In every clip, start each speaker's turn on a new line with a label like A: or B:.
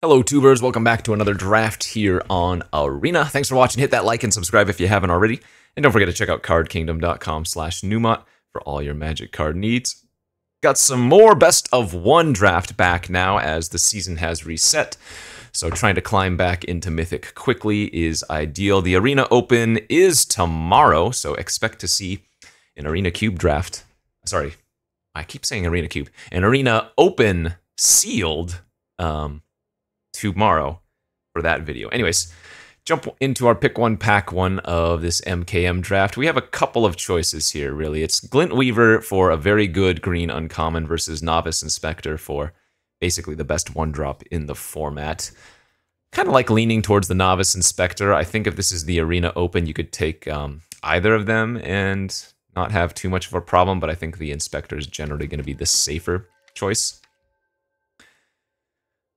A: Hello tubers, welcome back to another draft here on Arena. Thanks for watching, hit that like and subscribe if you haven't already. And don't forget to check out cardkingdom.com/Numot for all your Magic card needs. Got some more best of one draft back now as the season has reset. So trying to climb back into Mythic quickly is ideal. The Arena Open is tomorrow, so expect to see an Arena Cube draft. Sorry, I keep saying Arena Cube. An Arena Open sealed tomorrow for that video. Anyways, jump into our pick one, pack one of this MKM draft. We have a couple of choices here, really. It's Glint Weaver for a very good green uncommon versus Novice Inspector for basically the best one drop in the format. Kind of like leaning towards the Novice Inspector. I think if this is the Arena Open, you could take either of them and not have too much of a problem, but I think the Inspector is generally going to be the safer choice.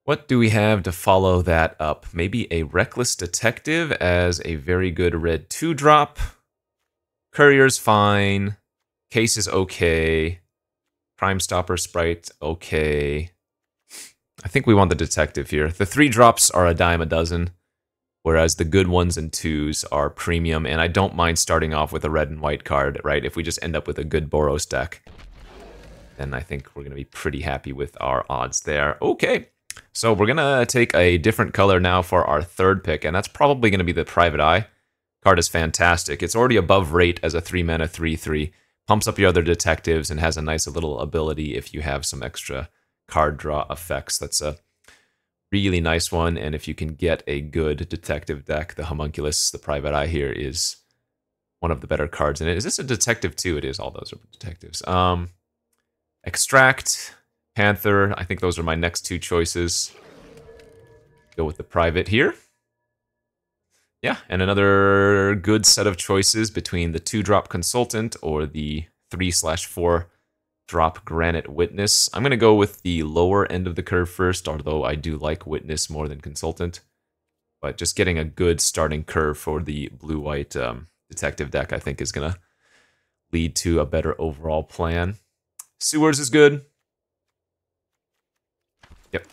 A: What do we have to follow that up? Maybe a Reckless Detective as a very good red 2-drop. Courier's fine. Case is okay. Crime Stopper Sprite, okay. I think we want the Detective here. The 3-drops are a dime a dozen, whereas the good 1s and 2s are premium, and I don't mind starting off with a red and white card, right? If we just end up with a good Boros deck, then I think we're going to be pretty happy with our odds there. Okay. So we're going to take a different color now for our third pick, and that's probably going to be the Private Eye. Card is fantastic. It's already above rate as a 3-mana 3/3. Pumps up your other detectives and has a nice little ability if you have some extra card draw effects. That's a really nice one, and if you can get a good detective deck, the Homunculus, the Private Eye here is one of the better cards in it. Is this a detective too? It is. All those are detectives. Extract, Panther, I think those are my next two choices. Go with the Private here. Yeah, and another good set of choices between the 2-drop Consultant or the 3/4-drop Granite Witness. I'm going to go with the lower end of the curve first, although I do like Witness more than Consultant. But just getting a good starting curve for the blue-white detective deck, I think, is going to lead to a better overall plan. Sewers is good. Yep.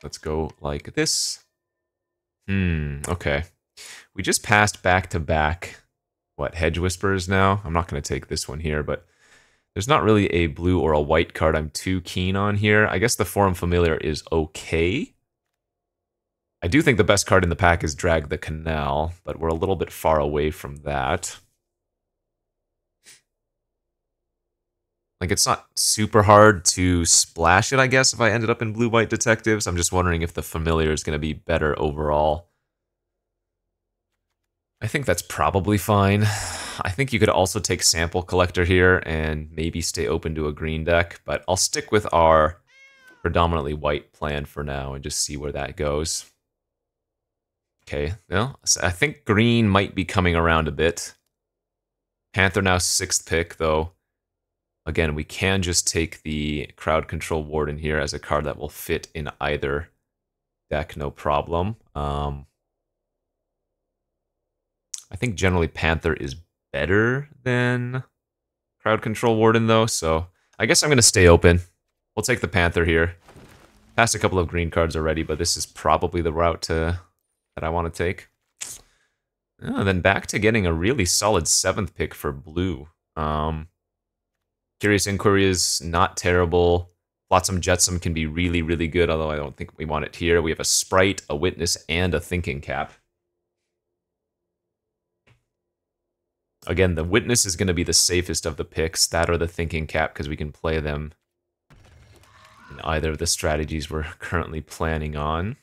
A: Let's go like this. Okay. We just passed back-to-back, what, Hedge Whisperers now? I'm not going to take this one here, but there's not really a blue or a white card I'm too keen on here. I guess the Forum Familiar is okay. I do think the best card in the pack is Drag the Canal, but we're a little bit far away from that. Like, it's not super hard to splash it, I guess, if I ended up in blue-white detectives. I'm just wondering if the familiar is going to be better overall. I think that's probably fine. I think you could also take Sample Collector here and maybe stay open to a green deck, but I'll stick with our predominantly white plan for now and just see where that goes. Okay, well, I think green might be coming around a bit. Panther now 6th pick, though. Again, we can just take the Crowd Control Warden here as a card that will fit in either deck, no problem. I think generally Panther is better than Crowd Control Warden, though, so I guess I'm going to stay open. We'll take the Panther here. Passed a couple of green cards already, but this is probably the route that I want to take. Then back to getting a really solid 7th pick for blue. Curious Inquiry is not terrible. Flotsam Jetsam can be really, really good, although I don't think we want it here. We have a Sprite, a Witness, and a Thinking Cap. Again, the Witness is going to be the safest of the picks. That or the Thinking Cap, because we can play them in either of the strategies we're currently planning on.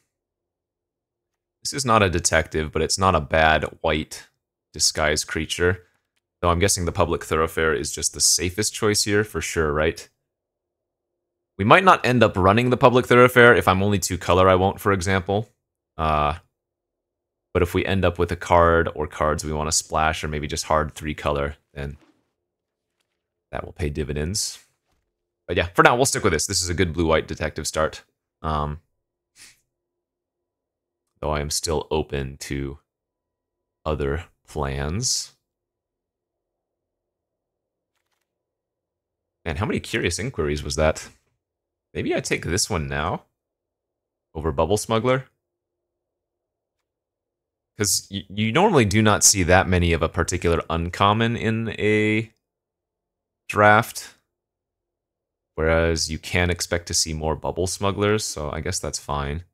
A: This is not a detective, but it's not a bad white disguise creature. Though I'm guessing the Public Thoroughfare is just the safest choice here, for sure, right? We might not end up running the Public Thoroughfare. If I'm only 2-color, I won't, for example. But if we end up with a card or cards we want to splash, or maybe just hard 3-color, then that will pay dividends. But yeah, for now, we'll stick with this. This is a good blue-white detective start. Though I am still open to other plans. Man, how many Curious Inquiries was that? Maybe I take this one now over Bubble Smuggler. Because you normally do not see that many of a particular uncommon in a draft. Whereas you can expect to see more Bubble Smugglers, so I guess that's fine.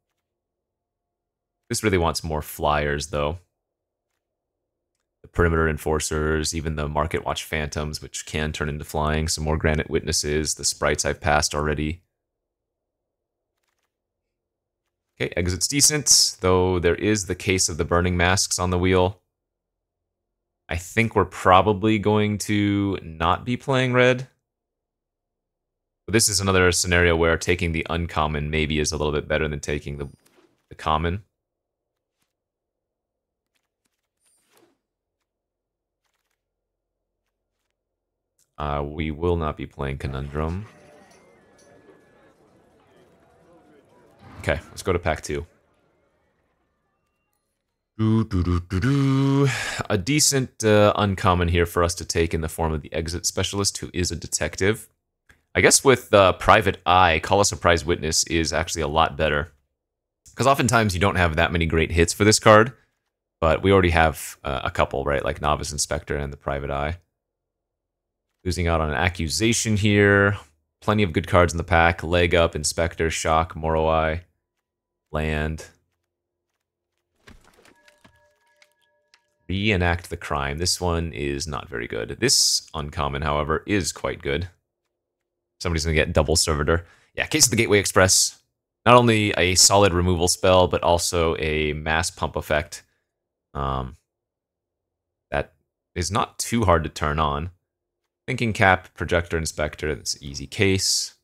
A: This really wants more flyers, though. The Perimeter Enforcers, even the Market Watch Phantoms, which can turn into flying, some more Granite Witnesses, the sprites I've passed already. Okay, exit's decent, though there is the case of the Burning Masks on the wheel. I think we're probably going to not be playing red. But this is another scenario where taking the uncommon maybe is a little bit better than taking the common. We will not be playing Conundrum. Okay, let's go to pack 2. A decent uncommon here for us to take in the form of the Exit Specialist, who is a detective. I guess with Private Eye, Call a Surprise Witness is actually a lot better. Because oftentimes you don't have that many great hits for this card, but we already have a couple, right? Like Novice Inspector and the Private Eye. Losing out on an Accusation here. Plenty of good cards in the pack. Leg Up, Inspector, Shock, Moroi, Land. Reenact the Crime. This one is not very good. This uncommon, however, is quite good. Somebody's going to get Double Servitor. Yeah, Case of the Gateway Express. Not only a solid removal spell, but also a mass pump effect. That is not too hard to turn on. Thinking Cap, Projector, Inspector, that's an easy case.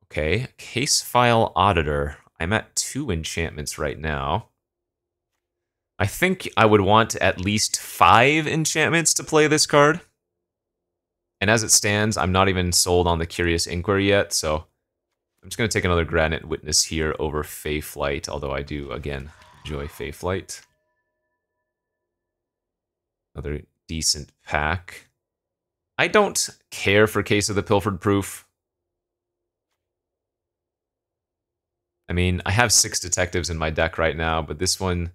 A: Okay, Case File Auditor. I'm at 2 enchantments right now. I think I would want at least 5 enchantments to play this card. And as it stands, I'm not even sold on the Curious Inquiry yet, so I'm just going to take another Granite Witness here over Fey Flight, although I do, again, enjoy Fey Flight. Another decent pack. I don't care for Case of the Pilfered Proof. I mean, I have 6 detectives in my deck right now, but this one,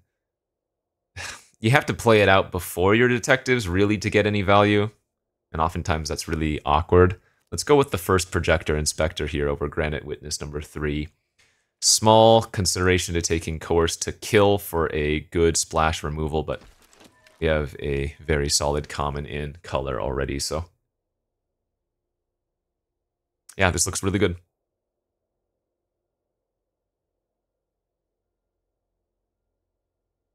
A: you have to play it out before your detectives really to get any value. And oftentimes that's really awkward. Let's go with the first Projector Inspector here over Granite Witness number 3. Small consideration to taking Coerce to Kill for a good splash removal, but we have a very solid common in color already, so. Yeah, this looks really good.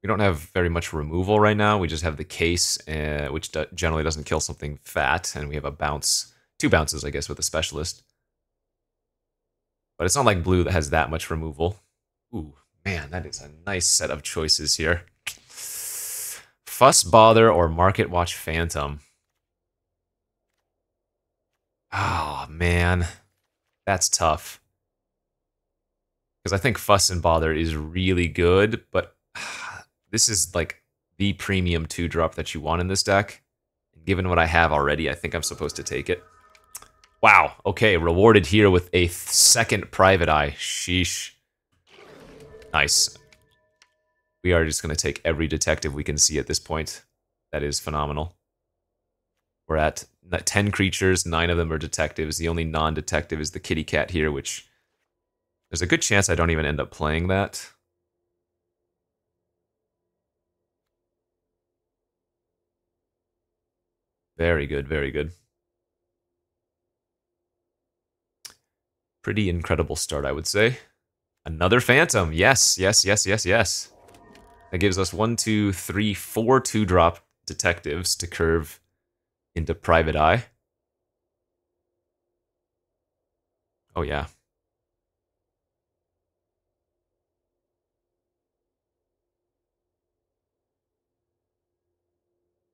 A: We don't have very much removal right now. We just have the case, which generally doesn't kill something fat, and we have a bounce, 2 bounces, I guess, with a specialist. But it's not like blue that has that much removal. Ooh, man, that is a nice set of choices here. Fuss Bother or Market Watch Phantom. Oh, man. That's tough. Because I think Fuss and Bother is really good, but this is like the premium 2-drop that you want in this deck. Given what I have already, I think I'm supposed to take it. Wow, okay, rewarded here with a second Private Eye. Sheesh. Nice. We are just going to take every detective we can see at this point. That is phenomenal. We're at 10 creatures, 9 of them are detectives. The only non-detective is the kitty cat here, which there's a good chance I don't even end up playing that. Very good, very good. Pretty incredible start, I would say. Another Phantom. Yes, yes, yes, yes, yes. That gives us 1, 2, 3, 4 2-drop detectives to curve into Private Eye. Oh, yeah.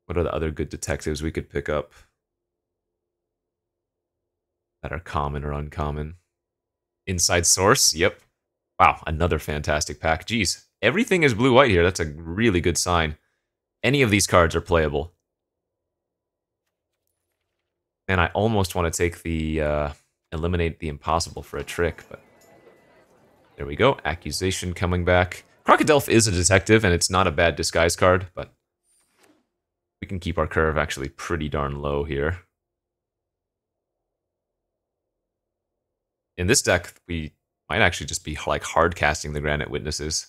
A: What are the other good detectives we could pick up that are common or uncommon? Inside Source, yep. Wow, another fantastic pack. Jeez, everything is blue-white here. That's a really good sign. Any of these cards are playable. And I almost want to take the Eliminate the Impossible for a trick, but There we go. Accusation coming back. Crocodile is a detective, and it's not a bad disguise card, but we can keep our curve actually pretty darn low here. In this deck, we might actually just be like hard casting the Granite Witnesses.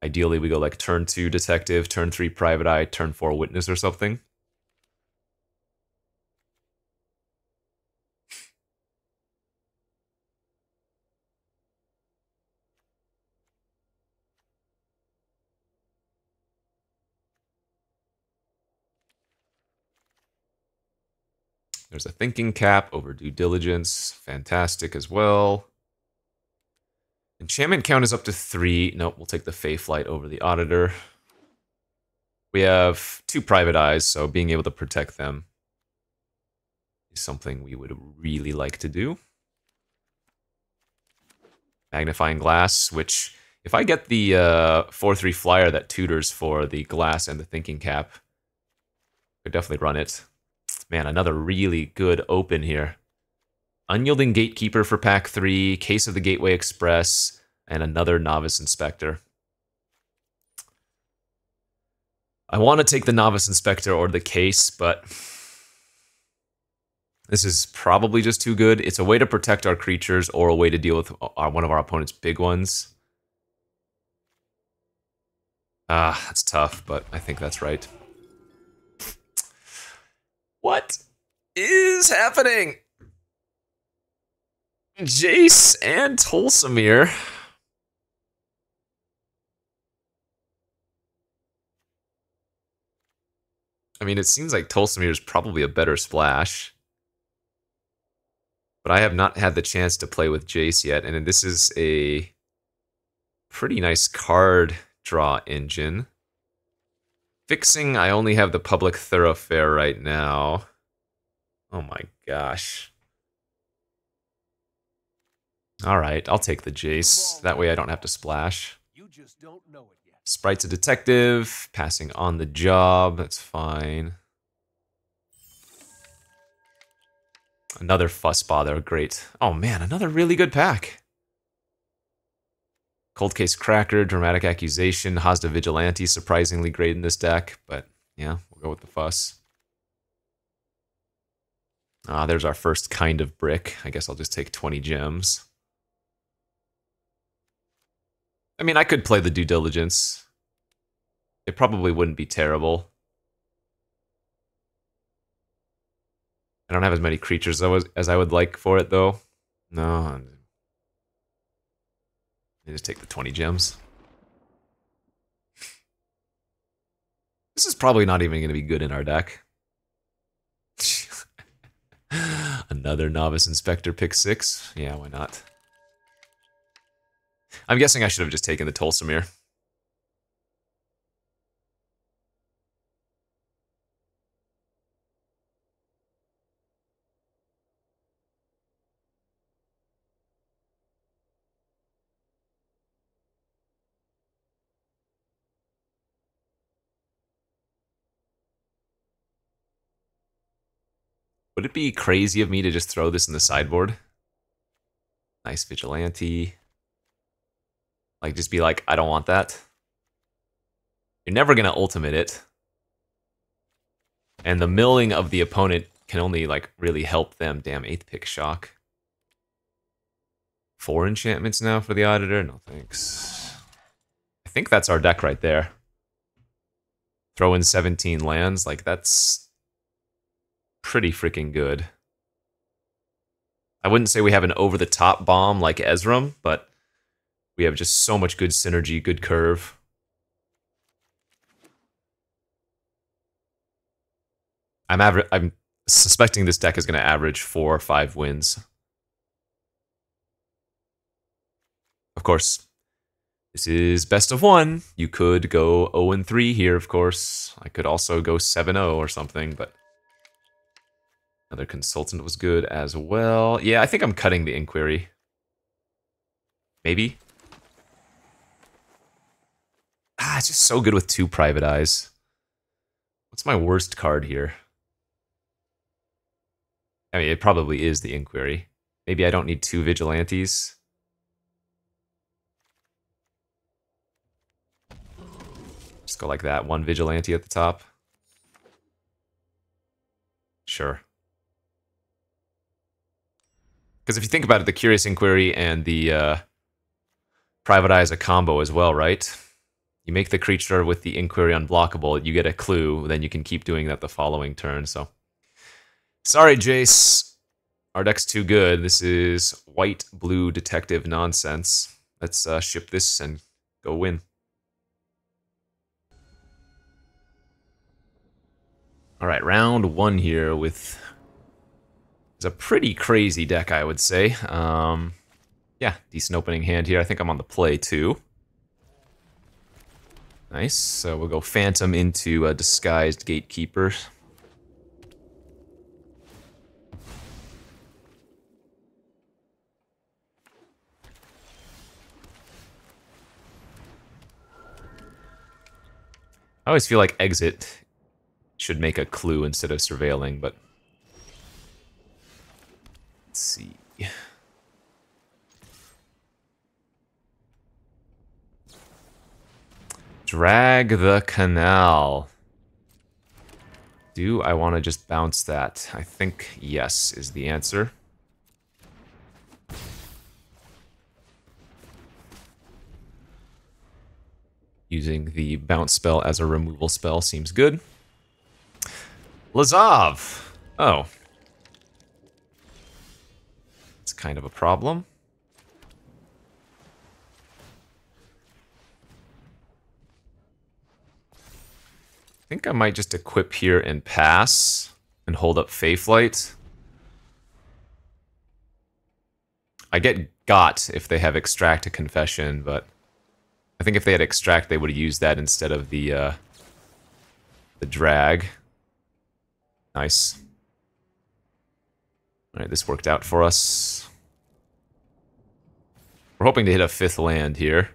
A: Ideally, we go like turn 2 detective, turn 3 private eye, turn 4 witness or something. There's a thinking cap over due diligence. Fantastic as well. Enchantment count is up to 3. Nope, we'll take the Fey Flight over the Auditor. We have 2 private eyes, so being able to protect them is something we would really like to do. Magnifying Glass, which if I get the 4/3 flyer that tutors for the glass and the thinking cap, I could definitely run it. Man, another really good open here. Unyielding Gatekeeper for pack 3, Case of the Gateway Express, and another Novice Inspector. I want to take the Novice Inspector or the Case, but this is probably just too good. It's a way to protect our creatures or a way to deal with one of our opponent's big ones. That's tough, but I think that's right. What is happening? Jace and Tolsimir. I mean, it seems like Tolsimir is probably a better splash. But I have not had the chance to play with Jace yet, and this is a pretty nice card draw engine. Fixing, I only have the Public Thoroughfare right now. Oh my gosh. Alright, I'll take the Jace. That way I don't have to splash. You just don't know it yet. Sprite's a detective, passing on the job, that's fine. Another Fuss Bother, great. Oh man, another really good pack. Cold Case Cracker, Dramatic Accusation, Hazda Vigilante, surprisingly great in this deck, but yeah, we'll go with the Fuss. There's our first kind of brick. I guess I'll just take 20 gems. I mean, I could play the Due Diligence. It probably wouldn't be terrible. I don't have as many creatures as I would like for it, though. No. I just take the 20 gems. This is probably not even going to be good in our deck. Another Novice Inspector pick 6. Yeah, why not? I'm guessing I should have just taken the Tolsimir. Would it be crazy of me to just throw this in the sideboard? Nice Vigilante. Like, just be like, I don't want that. You're never going to ultimate it. And the milling of the opponent can only, like, really help them. Damn, 8th pick shock. 4 enchantments now for the Auditor? No thanks. I think that's our deck right there. Throw in 17 lands. Like, that's pretty freaking good. I wouldn't say we have an over-the-top bomb like Ezram, but we have just so much good synergy, good curve. I'm suspecting this deck is going to average 4 or 5 wins. Of course, this is best of 1. You could go 0-3 here, of course. I could also go 7-0 or something, but another Consultant was good as well. Yeah, I think I'm cutting the Inquiry. Maybe. It's just so good with 2 Private Eyes. What's my worst card here? I mean, it probably is the Inquiry. Maybe I don't need 2 Vigilantes. Just go like that. One Vigilante at the top. Sure. Because if you think about it, the Curious Inquiry and the Private Eye is a combo as well, right? You make the creature with the Inquiry unblockable, you get a clue, then you can keep doing that the following turn, so... Sorry, Jace. Our deck's too good. This is white-blue detective nonsense. Let's ship this and go win. Alright, round one here with... It's a pretty crazy deck, I would say. Yeah, decent opening hand here. I think I'm on the play, too. Nice. So we'll go Phantom into a Disguised Gatekeeper. I always feel like Exit should make a clue instead of Surveilling, but... Let's see... Drag the Canal. Do I want to just bounce that? I think yes is the answer. Using the bounce spell as a removal spell seems good. Lazav! Oh. It's kind of a problem. I think I might just equip here and pass and hold up Feyflight. I get got if they have Extract to Confession, but I think if they had Extract, they would have used that instead of the drag. Nice. Alright, this worked out for us. We're hoping to hit a 5th land here.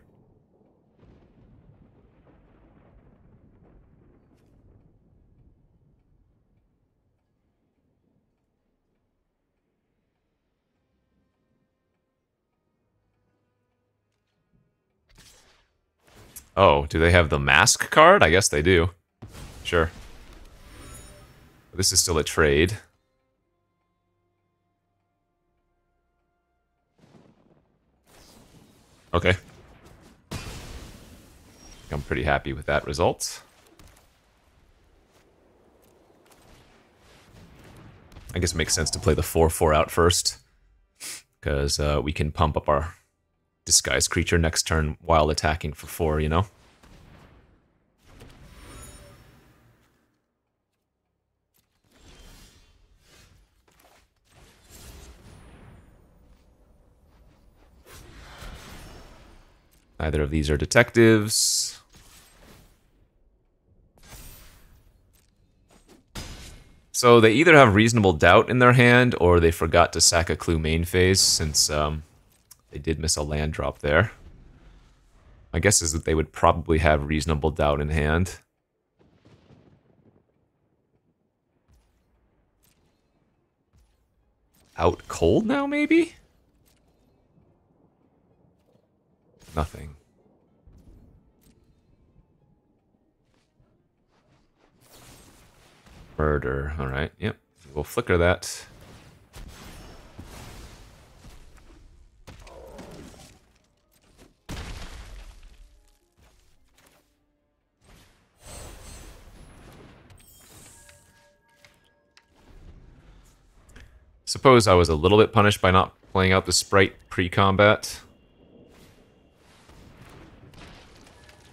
A: Oh, do they have the Mask card? I guess they do. Sure. This is still a trade. Okay. I'm pretty happy with that result. I guess it makes sense to play the 4/4 out first, because we can pump up our Disguised Creature next turn while attacking for 4, you know? Neither of these are detectives. So they either have Reasonable Doubt in their hand, or they forgot to sack a clue main phase, since they did miss a land drop there. My guess is that they would probably have Reasonable Doubt in hand. Out cold now, maybe? Nothing. Murder. Alright, yep. We'll flicker that. Suppose I was a little bit punished by not playing out the Sprite pre-combat.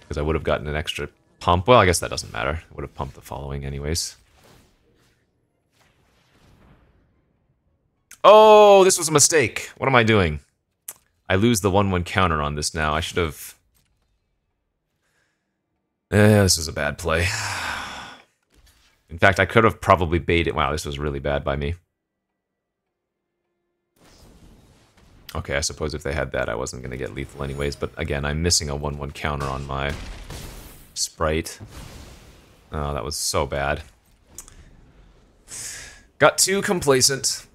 A: Because I would have gotten an extra pump. Well, I guess that doesn't matter. I would have pumped the following anyways. Oh, this was a mistake. What am I doing? I lose the 1/1 counter on this now. I should have... this was a bad play. In fact, I could have probably baited... Wow, this was really bad by me. Okay, I suppose if they had that, I wasn't going to get lethal anyways. But again, I'm missing a 1/1 counter on my Sprite. Oh, that was so bad. Got too complacent.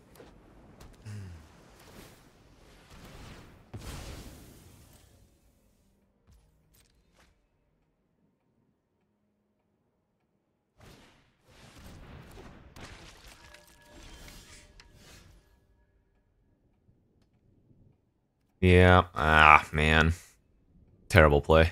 A: Yeah. Ah, man. Terrible play.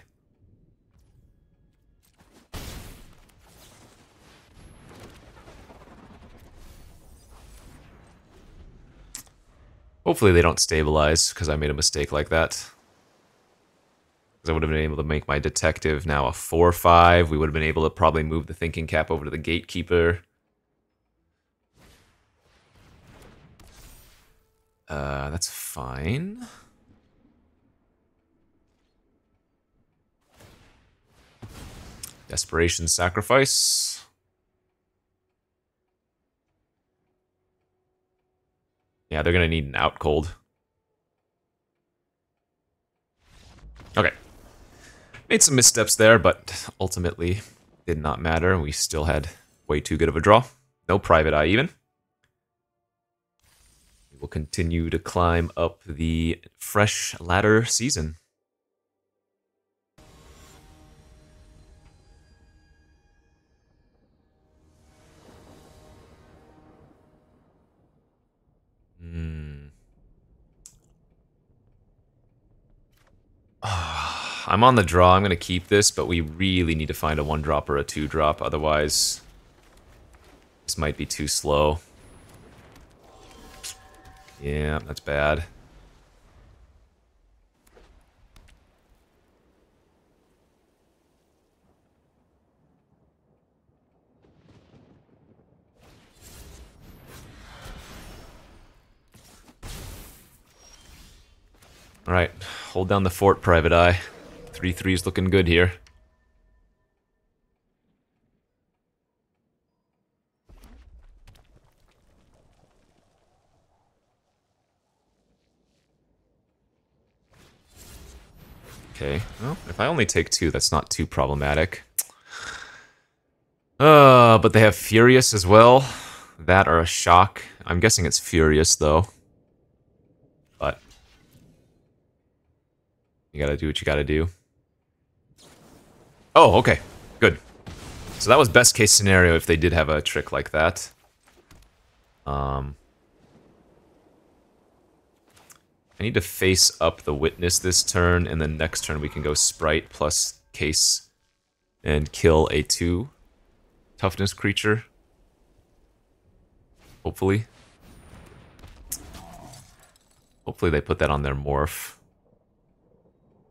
A: Hopefully they don't stabilize, because I made a mistake like that. Because I would have been able to make my detective now a 4-5. We would have been able to probably move the thinking cap over to the gatekeeper. That's fine. Desperation sacrifice. Yeah, they're gonna need an out cold. Okay. Made some missteps there, but ultimately did not matter. We still had way too good of a draw. No private eye even. We will continue to climb up the fresh ladder season. I'm on the draw. I'm going to keep this, but we really need to find a 1-drop or a 2-drop. Otherwise, this might be too slow. Yeah, that's bad. Alright, hold down the fort, Private Eye. 3-3's looking good here. Okay, well, if I only take 2, that's not too problematic. But they have Furious as well. That or a Shock. I'm guessing it's Furious, though. But you gotta do what you gotta do. Oh, okay. Good. So that was best case scenario if they did have a trick like that. I need to face up the Witness this turn, and then next turn we can go Sprite plus Case and kill a 2 toughness creature. Hopefully. Hopefully they put that on their Morph.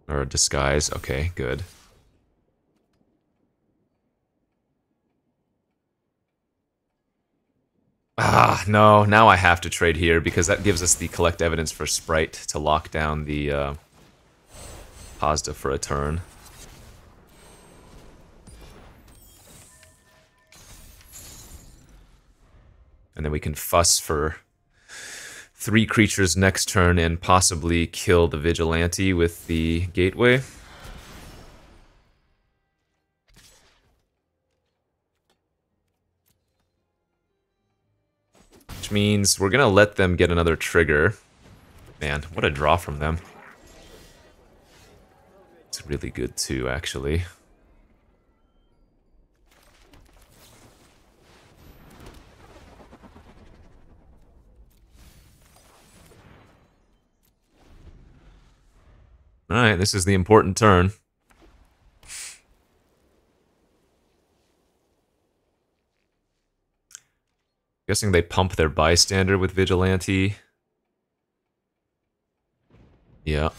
A: Or Disguise. Okay, good. Ah, no, now I have to trade here because that gives us the collect evidence for Sprite to lock down the positive for a turn. And then we can fuss for 3 creatures next turn and possibly kill the Vigilante with the Gateway. Which means we're gonna let them get another trigger. Man, what a draw from them. It's really good too, actually. Alright, this is the important turn. Guessing they pump their Bystander with Vigilante. Yeah.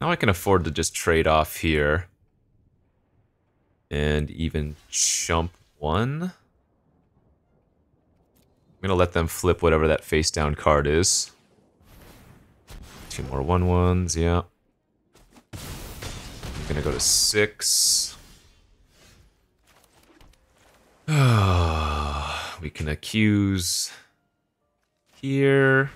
A: Now I can afford to just trade off here. And even chump 1. I'm gonna let them flip whatever that face down card is. 2 more 1/1s, yeah. I'm gonna go to 6. We can accuse here.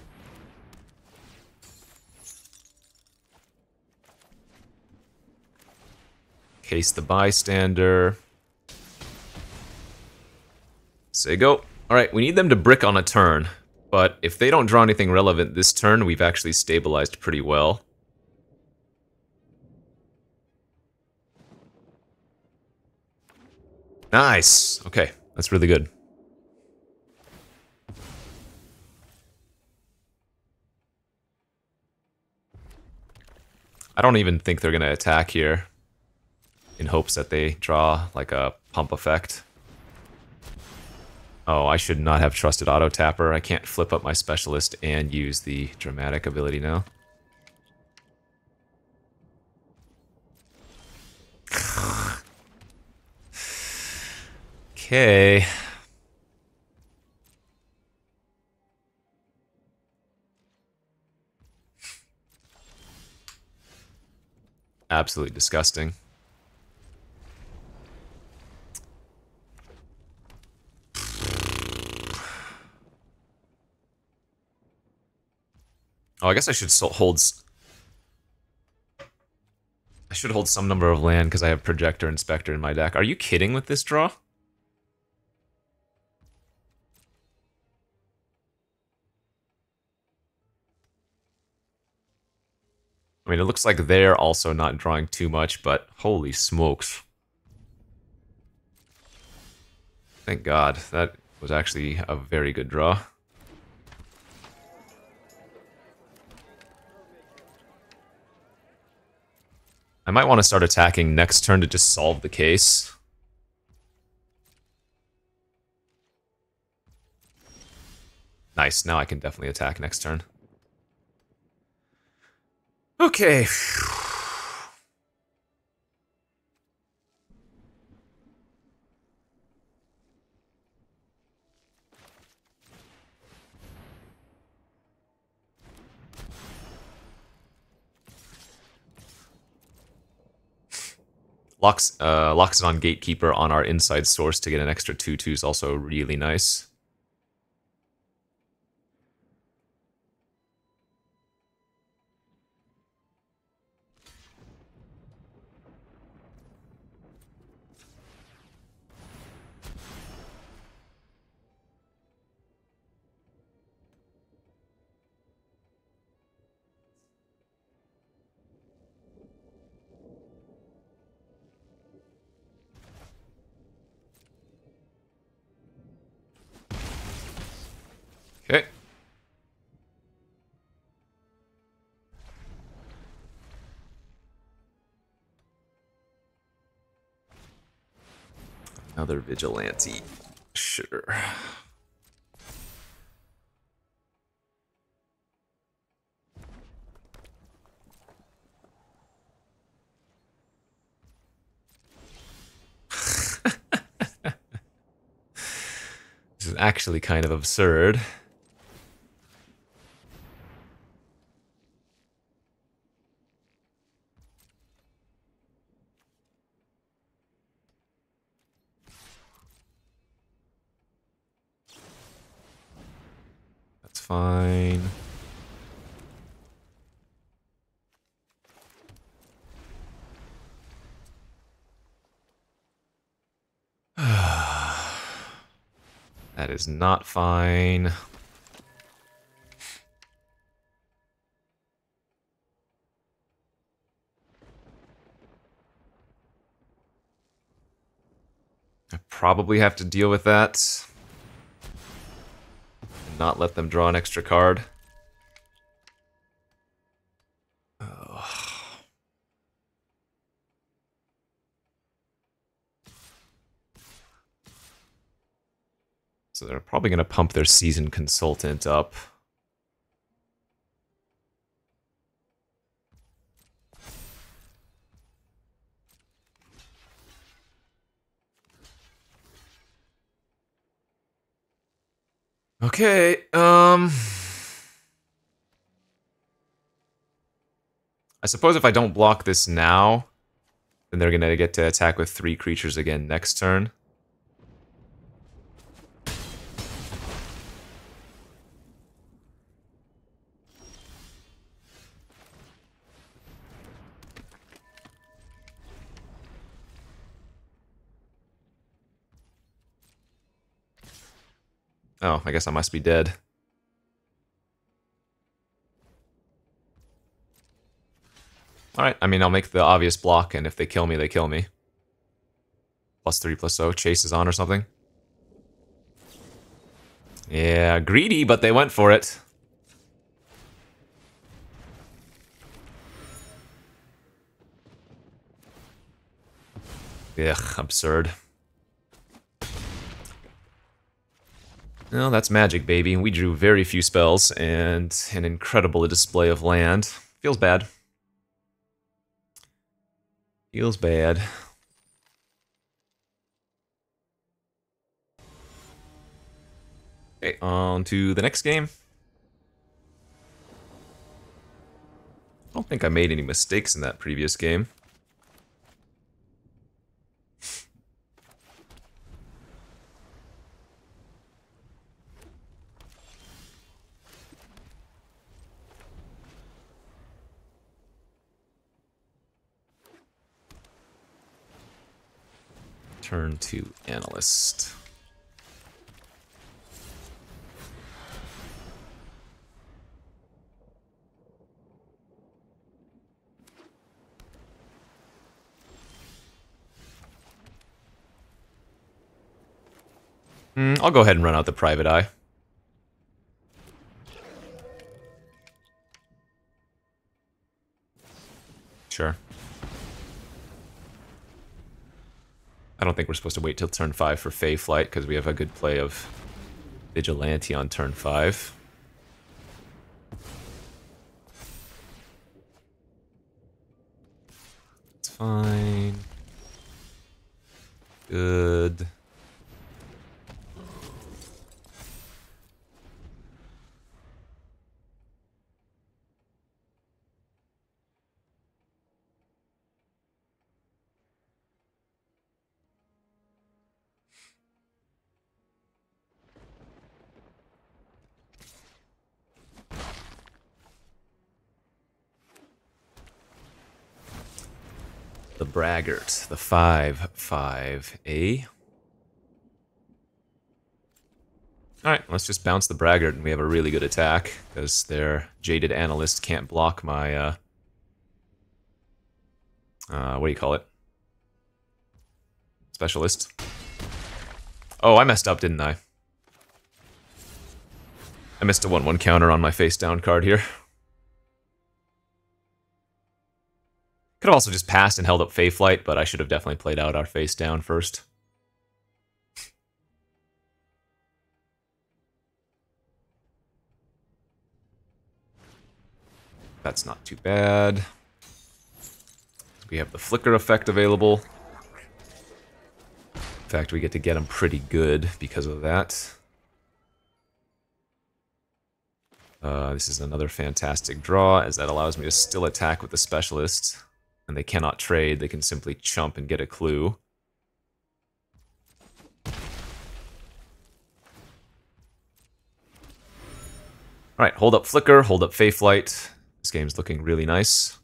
A: Case the Bystander. Say go. Alright, we need them to brick on a turn. But if they don't draw anything relevant this turn, we've actually stabilized pretty well. Nice. Okay, that's really good. I don't even think they're going to attack here in hopes that they draw like a pump effect. Oh, I should not have trusted Auto Tapper. I can't flip up my Specialist and use the Dramatic ability now. Okay. Absolutely disgusting. Oh, I guess I should hold... I should hold some number of land because I have Projector Inspector in my deck. Are you kidding with this draw? I mean, it looks like they're also not drawing too much, but holy smokes. Thank God. That was actually a very good draw. I might want to start attacking next turn to just solve the case. Nice, now I can definitely attack next turn. Okay. Locks it on Gatekeeper on our inside source to get an extra 2/2 is also really nice. Okay. Another Vigilante. Sure. This is actually kind of absurd. That's fine. That is not fine. I probably have to deal with that. And not let them draw an extra card. Oh. So they're probably going to pump their Seasoned Consultant up. Okay, I suppose if I don't block this now, then they're gonna get to attack with 3 creatures again next turn. Oh, I guess I must be dead. Alright, I mean, I'll make the obvious block, and if they kill me, they kill me. +3/+0, chase is on or something. Yeah, greedy, but they went for it. Ugh, absurd. Well, that's magic, baby. We drew very few spells and an incredible display of land. Feels bad. Feels bad. Okay, on to the next game. I don't think I made any mistakes in that previous game. Turn to analyst. I'll go ahead and run out the private eye. Sure. I don't think we're supposed to wait till turn 5 for Fey Flight, because we have a good play of Vigilante on turn 5. It's fine. Good. The Braggart, the 5/5A. Alright, let's just bounce the Braggart and we have a really good attack, because their Jaded Analyst can't block my, what do you call it? Specialist. Oh, I messed up, didn't I? I missed a 1/1 counter on my face down card here. Could have also just passed and held up Fey Flight, but I should have definitely played out our face down first. That's not too bad. We have the Flicker effect available. In fact, we get to get him pretty good because of that. This is another fantastic draw, as that allows me to still attack with the Specialist. And they cannot trade, they can simply chump and get a clue. Alright, hold up Flicker, hold up Fey Flight. This game's looking really nice.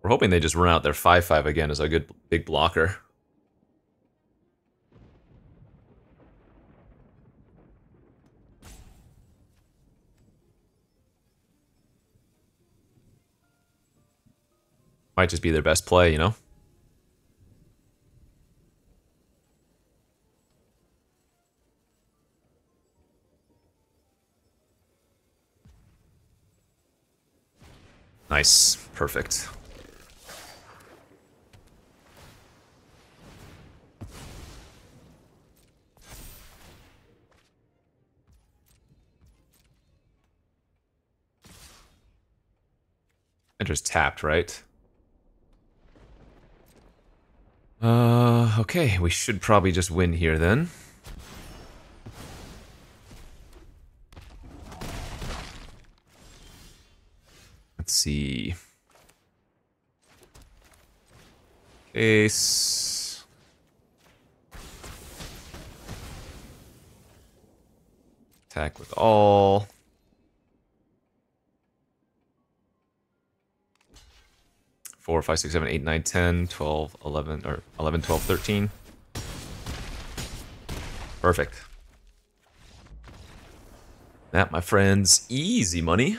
A: We're hoping they just run out their 5/5 again as a good big blocker. Might just be their best play, you know? Nice. Perfect. Enter's tapped, right? Okay, we should probably just win here then. Let's see. Ace. Attack with all. 4, 5, 6, 7, 8, 9, 10, 12, 11, or 11, 12, 13. Perfect. That, my friends, easy money.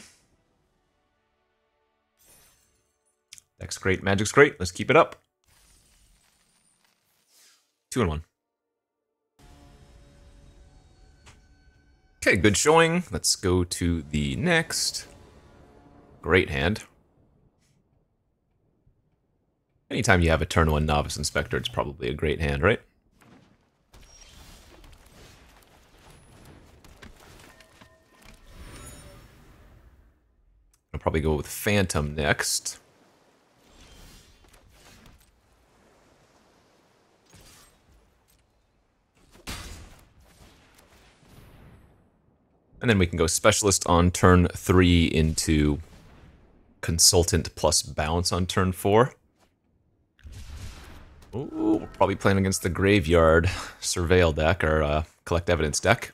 A: Deck's great, Magic's great. Let's keep it up. 2-1. Okay, good showing. Let's go to the next. Great hand. Anytime you have a turn 1 Novice Inspector, it's probably a great hand, right? I'll probably go with Phantom next. And then we can go Specialist on turn 3 into Consultant plus Bounce on turn 4. Ooh, we're probably playing against the Graveyard Surveil deck, or Collect Evidence deck.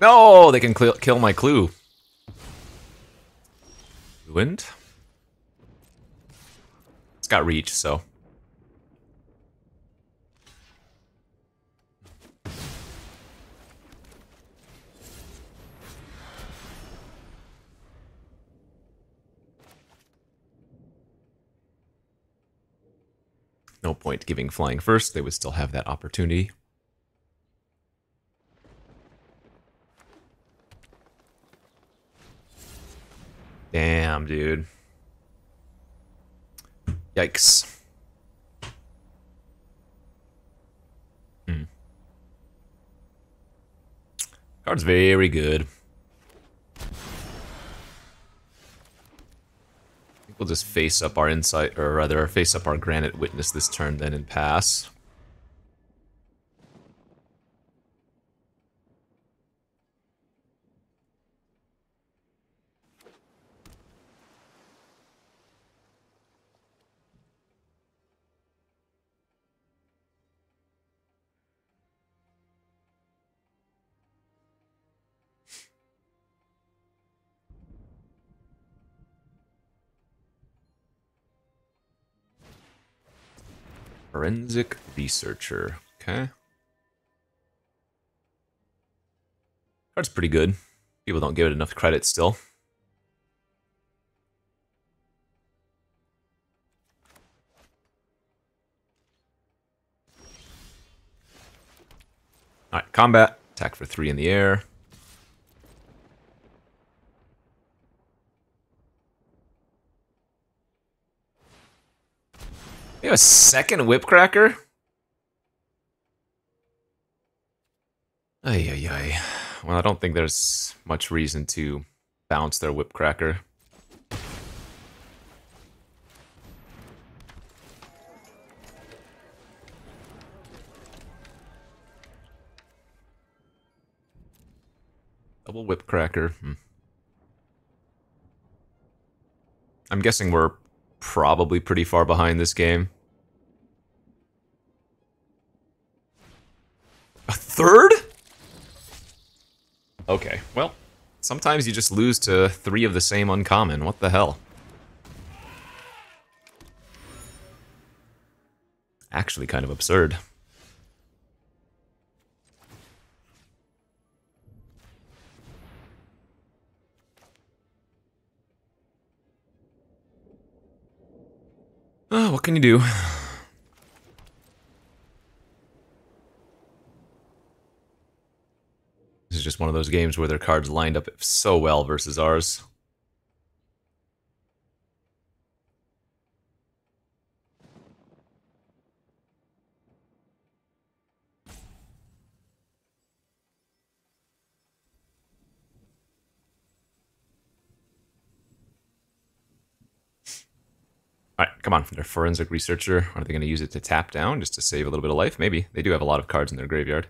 A: No, they can kill my clue. Ruined. It's got reach, so. No point giving flying first, they would still have that opportunity. Damn, dude. Yikes. Card's very good. I think we'll just face up our Insight, or rather, face up our Granite Witness this turn then and pass. Forensic Researcher. Okay. Card's pretty good. People don't give it enough credit still. Alright, combat. Attack for 3 in the air. You have a second Whipcracker? Ay, ay, ay. Well, I don't think there's much reason to bounce their Whipcracker. Double Whipcracker. I'm guessing we're probably pretty far behind this game. A third? Okay, well, sometimes you just lose to 3 of the same uncommon. What the hell? Actually kind of absurd. Oh, what can you do? This is just one of those games where their cards lined up so well versus ours. Alright, come on. They're Forensic Researcher. Are they going to use it to tap down just to save a little bit of life? Maybe. They do have a lot of cards in their graveyard.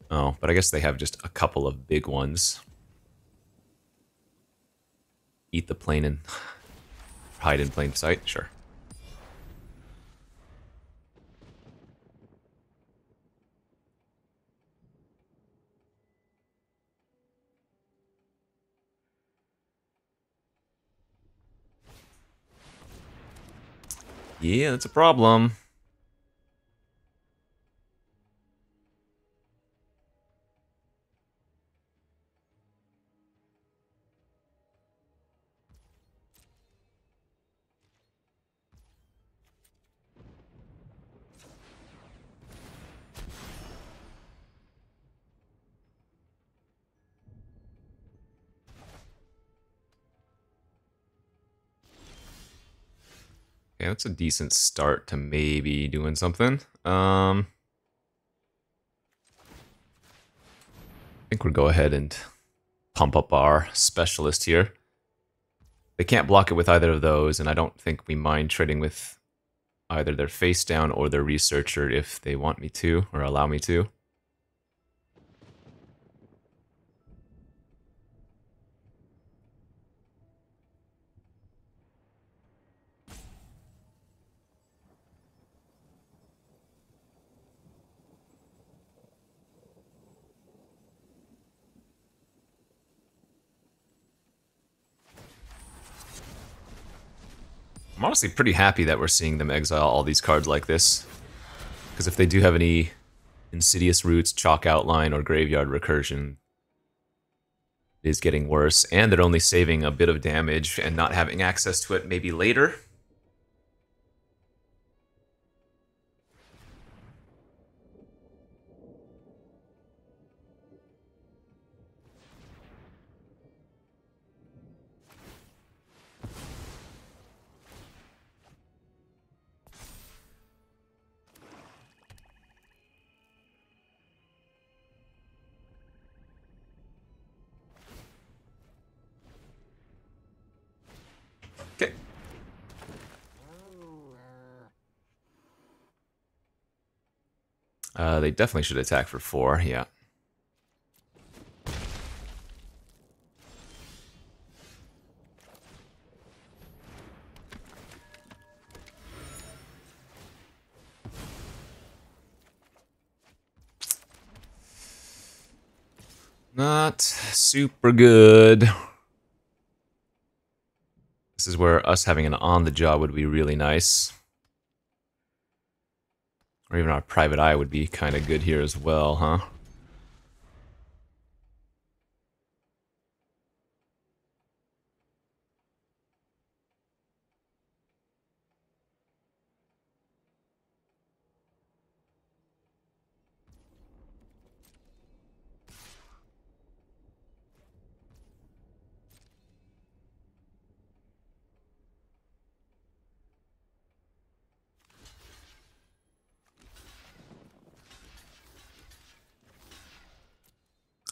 A: Oh, but I guess they have just a couple of big ones. Eat the plane and hide in plain sight? Sure. Yeah, that's a problem. Okay, that's a decent start to maybe doing something. I think we'll go ahead and pump up our specialist here. They can't block it with either of those, and I don't think we mind trading with either their face down or their researcher if they want me to, or allow me to. I'm honestly pretty happy that we're seeing them exile all these cards like this. Because if they do have any Insidious Roots, Chalk Outline, or Graveyard Recursion, it is getting worse. And they're only saving a bit of damage and not having access to it maybe later. Okay. They definitely should attack for 4, yeah. Not super good. This is where us having an on-the-job would be really nice. Or even our private eye would be kind of good here as well, huh?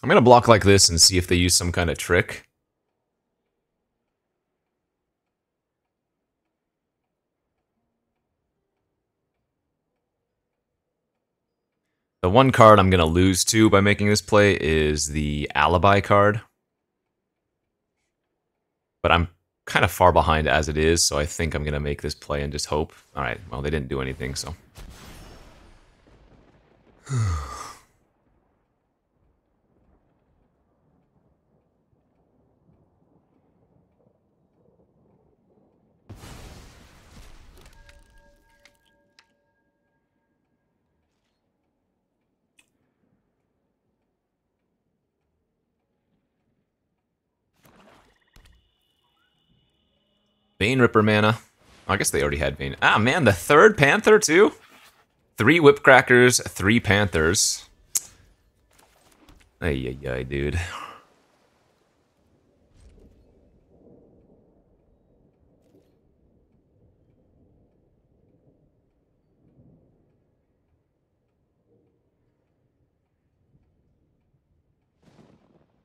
A: I'm gonna block like this and see if they use some kind of trick. The one card I'm gonna lose to by making this play is the Alibi card. But I'm kind of far behind as it is, so I think I'm gonna make this play and just hope. Alright, well they didn't do anything, so. Bane Ripper mana. I guess they already had Bane. Ah, man, the third Panther, too? 3 Whipcrackers, 3 Panthers. Ay, ay, ay, dude.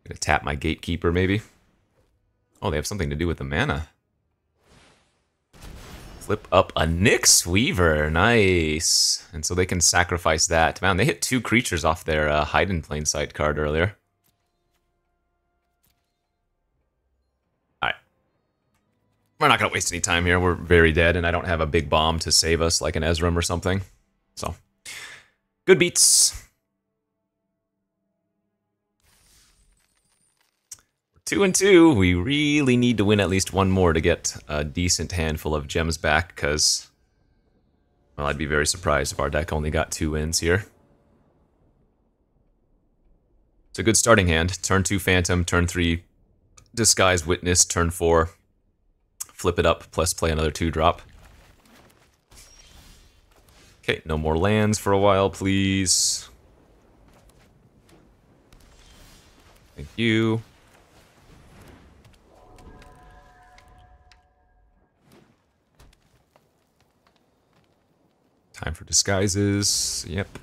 A: Gonna tap my Gatekeeper, maybe? Oh, they have something to do with the mana. Flip up a Nyx Weaver. Nice. And so they can sacrifice that. Man, they hit 2 creatures off their Hide in Plain Sight card earlier. Alright. We're not going to waste any time here. We're very dead, and I don't have a big bomb to save us like an Ezram or something. So, good beats. 2-2. We really need to win at least one more to get a decent handful of gems back, because, well, I'd be very surprised if our deck only got 2 wins here. It's a good starting hand. Turn 2 Phantom, turn 3 Disguise Witness, turn 4 flip it up, plus play another 2-drop. Okay, no more lands for a while, please. Thank you. Time for disguises. Yep.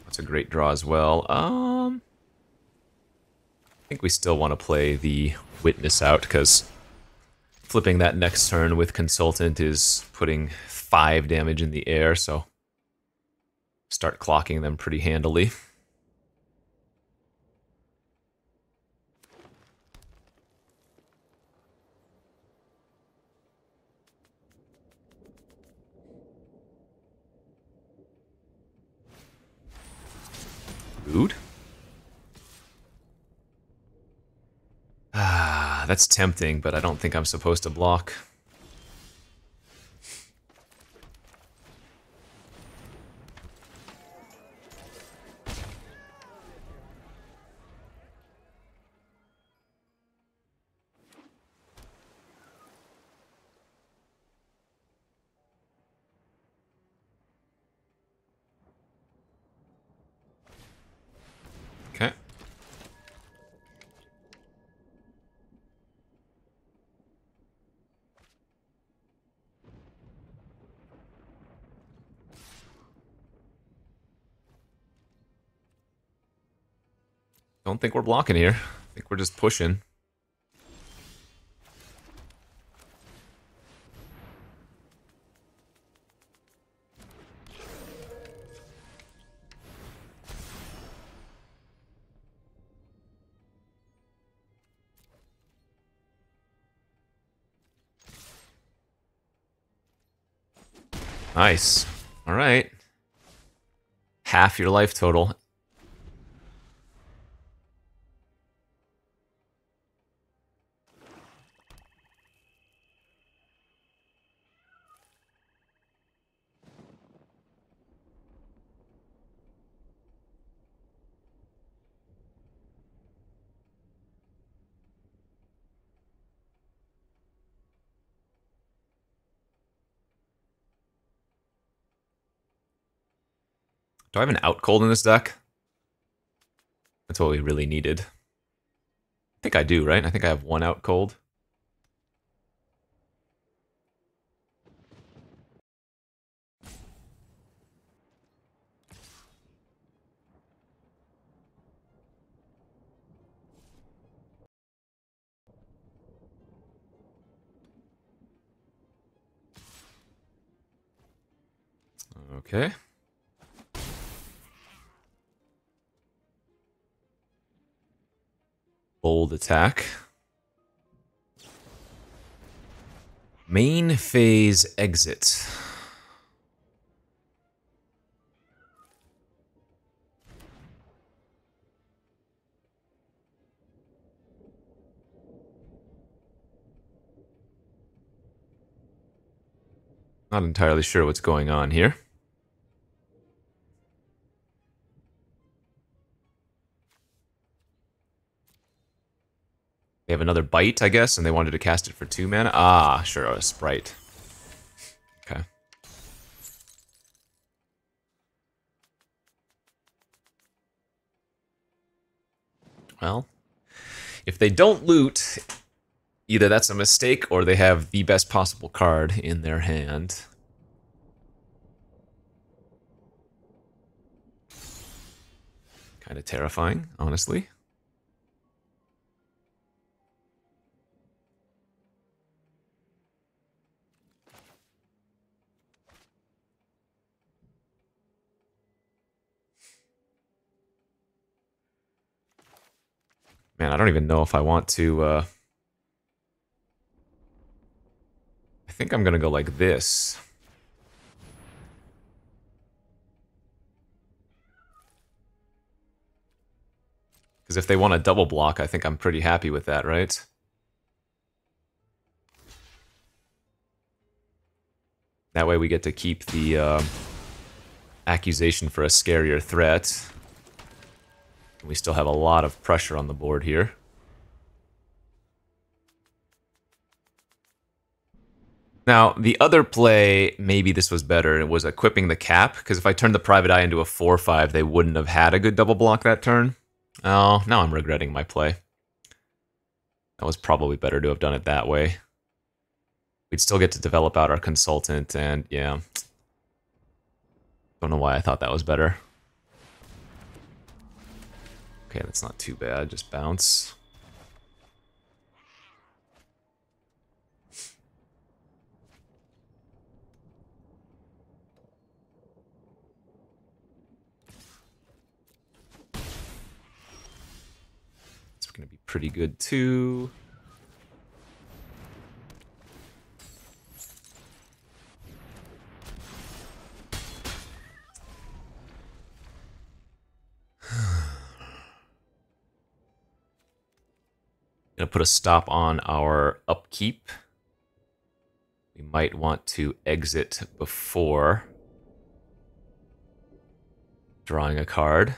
A: That's a great draw as well. I think we still want to play the Witness out, because flipping that next turn with Consultant is putting 5 damage in the air, so start clocking them pretty handily. Rude. Ah, that's tempting, but I don't think I'm supposed to block. Okay. Don't think we're blocking here. I think we're just pushing. Nice. All right. Half your life total. Do I have an out cold in this deck? That's what we really needed. I think I do, right? I think I have 1 out cold. Okay. Bold attack. Main phase exit. Not entirely sure what's going on here. They have another bite, I guess, and they wanted to cast it for 2 mana? Ah, sure, a Sprite. Okay. Well, if they don't loot, either that's a mistake or they have the best possible card in their hand. Kind of terrifying, honestly. Man, I don't even know if I want to, I think I'm gonna go like this. Because if they want a double block, I think I'm pretty happy with that, right? That way we get to keep the accusation for a scarier threat. We still have a lot of pressure on the board here. Now, the other play, maybe this was better, it was equipping the cap, because if I turned the Private Eye into a 4/5, they wouldn't have had a good double block that turn. Oh, now I'm regretting my play. That was probably better to have done it that way. we'd still get to develop out our consultant, and yeah. Don't know why I thought that was better. Okay, that's not too bad, just bounce. It's gonna be pretty good too. Gonna put a stop on our upkeep. We might want to exit before drawing a card.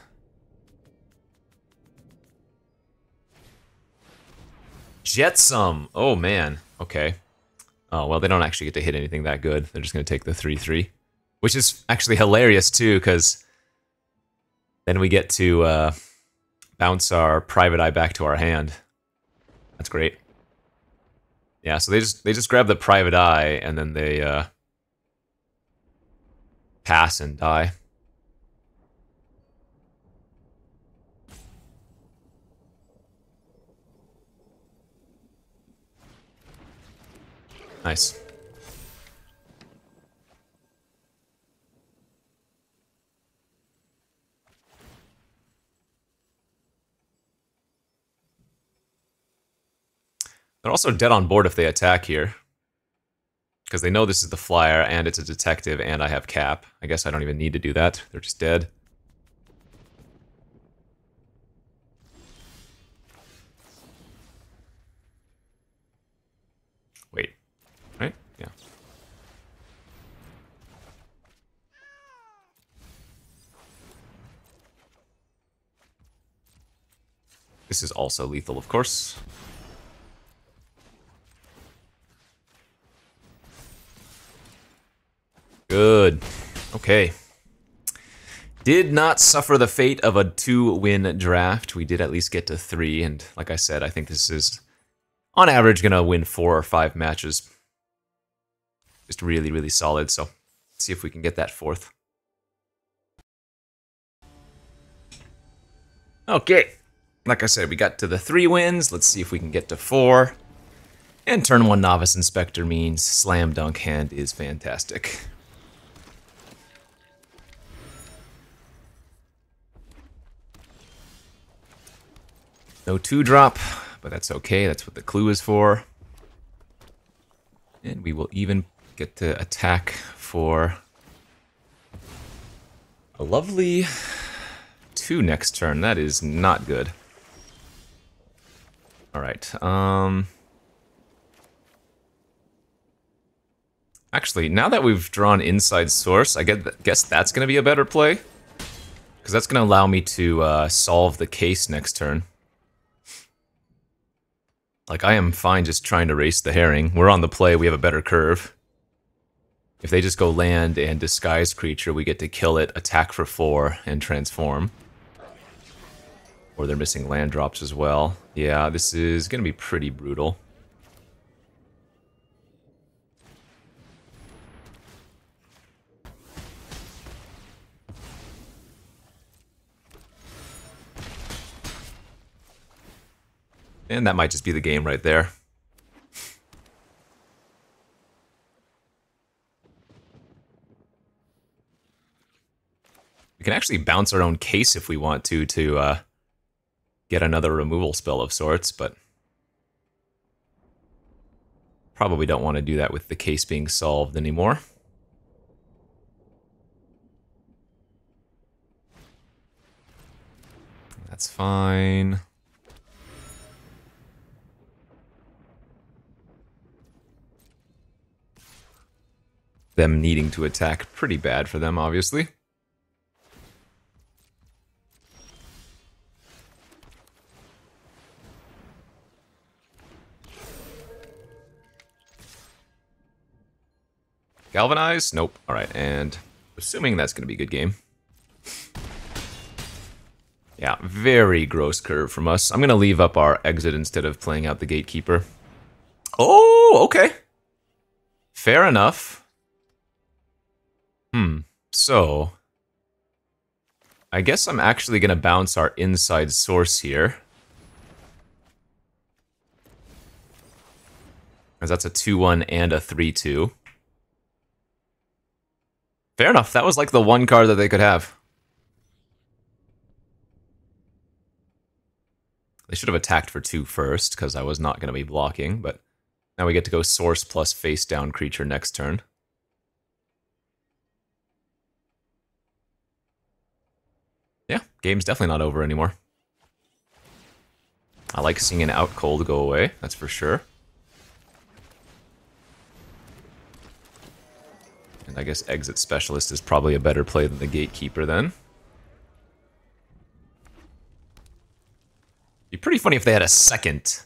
A: Jetsam! Oh man, okay. Oh, well, they don't actually get to hit anything that good. They're just gonna take the 3/3. Which is actually hilarious too, because then we get to bounce our Private Eye back to our hand. That's great. Yeah, so they just grab the Private Eye and then they pass and die. Nice. They're also dead on board if they attack here. Because they know this is the flyer, and it's a detective, and I have cap. I guess I don't even need to do that. They're just dead. Wait. Right? Yeah. This is also lethal, of course. Good. Okay. Did not suffer the fate of a 2-win draft. We did at least get to 3, and like I said, I think this is, on average, gonna win 4 or 5 matches. Just really, really solid, so let's see if we can get that 4th. Okay. Like I said, we got to the 3 wins. Let's see if we can get to 4. And turn 1 Novice Inspector means Slam Dunk Hand is fantastic. No 2-drop, but that's okay. That's what the clue is for. And we will even get to attack for a lovely 2 next turn. That is not good. Alright, actually, now that we've drawn Inside Source, I guess that's going to be a better play. Because that's going to allow me to solve the case next turn. Like, I am fine just trying to race the herring. We're on the play, we have a better curve. If they just go land and disguise creature, we get to kill it, attack for 4, and transform. Or they're missing land drops as well. Yeah, this is going to be pretty brutal. And that might just be the game right there. We can actually bounce our own case if we want to get another removal spell of sorts, but probably don't want to do that with the case being solved anymore. That's fine. Them needing to attack, pretty bad for them, obviously. Galvanize? Nope. Alright, and assuming that's going to be a good game. Yeah, very gross curve from us. I'm going to leave up our exit instead of playing out the Gatekeeper. Oh, okay. Fair enough. So I guess I'm actually going to bounce our inside source here. Because that's a 2-1 and a 3-2. Fair enough. That was like the one card that they could have. They should have attacked for 2 first, because I was not going to be blocking, but now we get to go source plus face down creature next turn. Yeah, game's definitely not over anymore. I like seeing an out cold go away, that's for sure. And I guess Exit Specialist is probably a better play than the Gatekeeper then. Be pretty funny if they had a second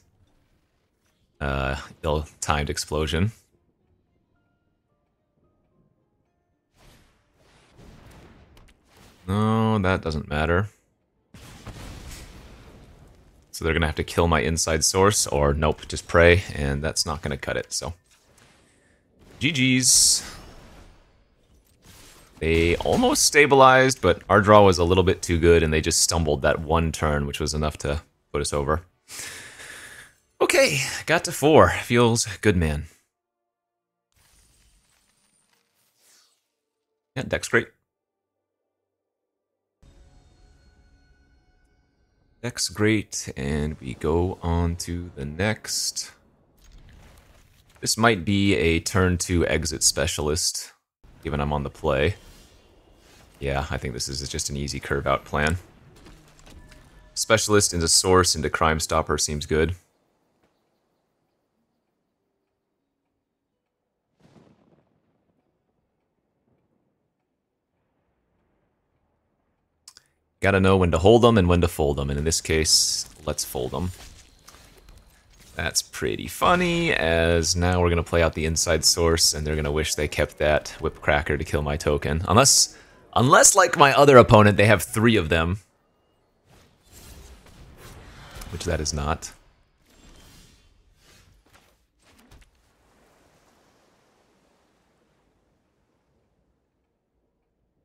A: ill-timed explosion. No, that doesn't matter. So they're going to have to kill my inside source, or nope, just pray, and that's not going to cut it, so. GG's. They almost stabilized, but our draw was a little bit too good, and they just stumbled that one turn, which was enough to put us over. Okay, got to 4. Feels good, man. Yeah, deck's great. Deck's great, and we go on to the next. This might be a turn 2 Exit Specialist, given I'm on the play. Yeah, I think this is just an easy curve out plan. Specialist into Source into Crime Stopper seems good. Gotta know when to hold them and when to fold them, and in this case, let's fold them. That's pretty funny, as now we're gonna play out the inside source, and they're gonna wish they kept that Whip Cracker to kill my token. Unless like my other opponent, they have 3 of them. Which that is not.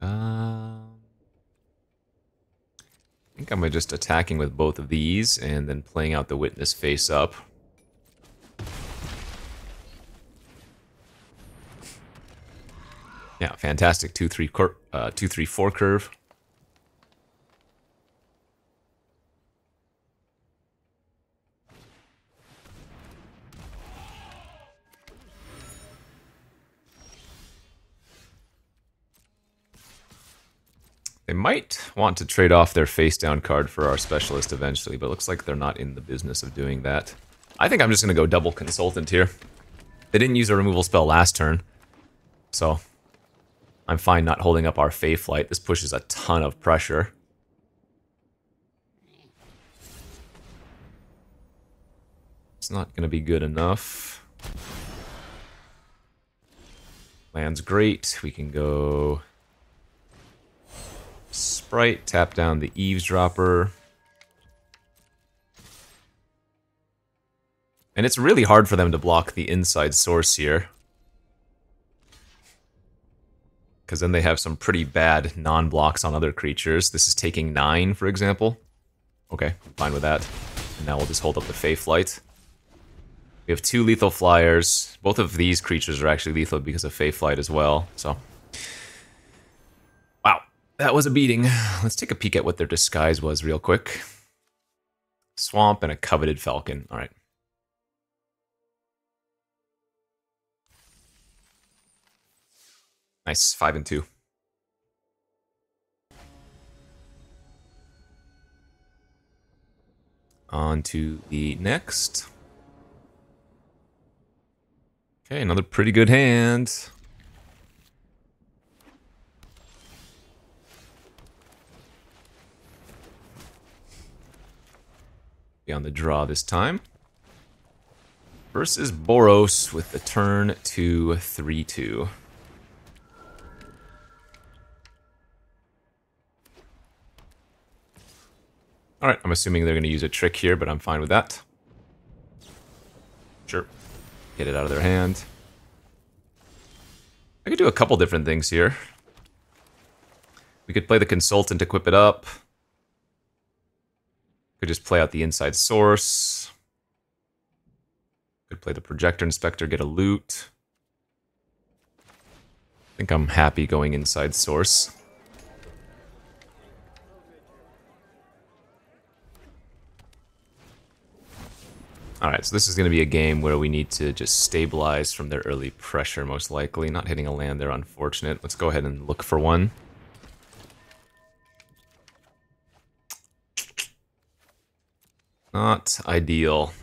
A: I think I'm just attacking with both of these and then playing out the Witness face up. Yeah, fantastic 2-3-4 curve. They might want to trade off their face down card for our Specialist eventually, but it looks like they're not in the business of doing that. I think I'm just going to go double Consultant here. They didn't use a removal spell last turn, so I'm fine not holding up our Fey Flight. This pushes a ton of pressure. It's not going to be good enough. Land's great. We can go Sprite, tap down the Eavesdropper. And it's really hard for them to block the inside source here, because then they have some pretty bad non-blocks on other creatures. This is taking 9, for example. Okay, I'm fine with that. And now we'll just hold up the Fey Flight. We have 2 lethal flyers. Both of these creatures are actually lethal because of Fey Flight as well, so. Wow, that was a beating. Let's take a peek at what their disguise was real quick. Swamp and a Coveted Falcon. All right. Nice, 5 and 2. On to the next. Okay, another pretty good hand. Be on the draw this time. Versus Boros with the turn to 3-2. Alright, I'm assuming they're going to use a trick here, but I'm fine with that. Sure. Get it out of their hand. I could do a couple different things here. We could play the Consultant, equip it up. Could just play out the Inside Source. Could play the Projector Inspector, get a loot. I think I'm happy going Inside Source. Alright, so this is going to be a game where we need to just stabilize from their early pressure, most likely. Not hitting a land there, unfortunate. Let's go ahead and look for one. Not ideal.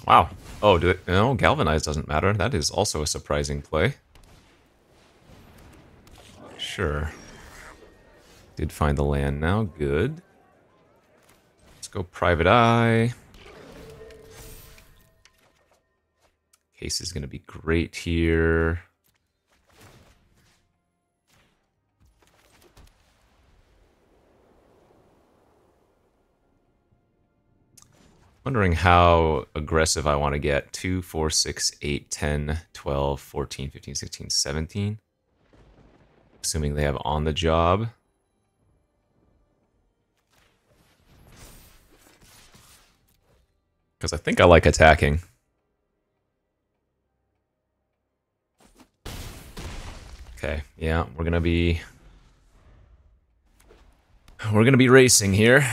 A: Wow. Oh, no, Galvanize doesn't matter. That is also a surprising play. Sure. Did find the land now. Good. Let's go Private Eye. Case is going to be great here. Wondering how aggressive I want to get. 2, 4, 6, 8, 10, 12, 14, 15, 16, 17. Assuming they have on the job. Because I think I like attacking. Okay, yeah, we're gonna be racing here.